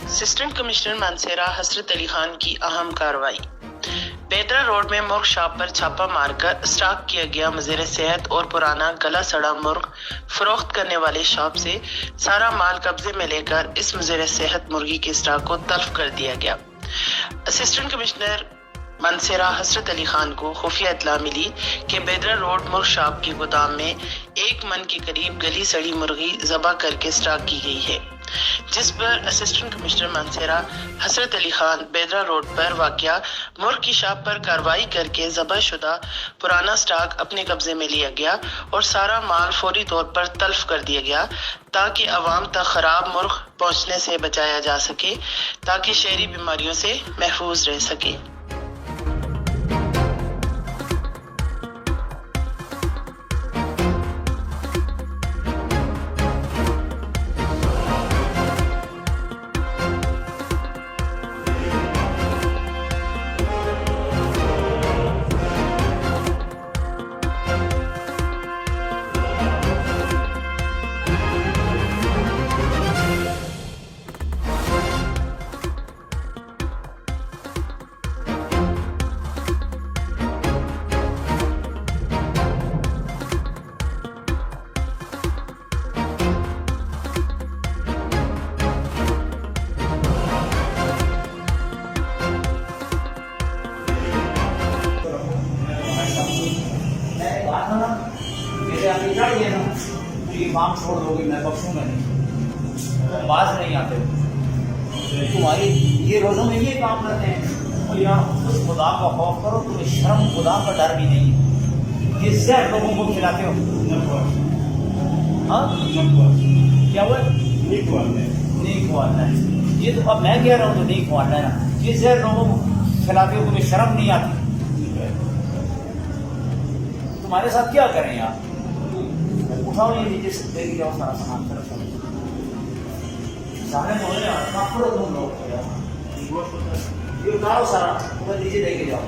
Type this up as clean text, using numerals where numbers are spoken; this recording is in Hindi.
असिस्टेंट कमिश्नर मानसेरा हसरत अली खान की अहम कार्रवाई। बेदरा रोड में मुर्ग शॉप पर छापा मारकर स्टॉक किया गया मुज़ीर सेहत और पुराना गला सड़ा मुर्ग फरोख्त करने वाले शॉप से सारा माल कब्जे में लेकर इस मुज़ीर सेहत मुर्गी के स्टॉक को तल्फ कर दिया गया। असिस्टेंट कमिश्नर मानसेरा हसरत अली खान को खुफिया इत्तला मिली कि बेदरा रोड मुर्ग शॉप के गोदाम में 1 मन के करीब गली सड़ी मुर्गी ज़बह करके स्टॉक की गई है, जिस पर असिस्टेंट कमिश्नर मानसेरा हसरत अली खान बेदरा रोड पर वाक़या मुर्ग की शॉप पर कार्रवाई करके ज़बह शुदा पुराना स्टॉक अपने कब्जे में लिया गया और सारा माल फौरी तौर पर तल्फ कर दिया गया ताकि अवाम तक खराब मुर्ग पहुंचने से बचाया जा सके, ताकि शहरी बीमारियों से महफूज रह सके। काम छोड़ दोगे, मैं बख्शूंगा नहीं। तुम बात नहीं आते हो, तुम्हारी ये रोजों में ये काम करते हैं और यहाँ उस खुदा का खौफ करो, तुम्हें शर्म खुदा का डर भी नहीं। ये जहर लोगों को खिलाते हो। हाँ क्या हुआ? नहीं खुआना है। ये तो अब मैं कह रहा हूँ तो नहीं खुआना है ना। ये जहर लोगों को खिलाते हो, तुम्हें शर्म नहीं आती। तुम्हारे साथ क्या करें यार? उठाओ ये नीचे से लेके जाओ सारा सामान तरफ सामने बोले यार तुम लोग ये उतारो सारा नीचे लेके जाओ।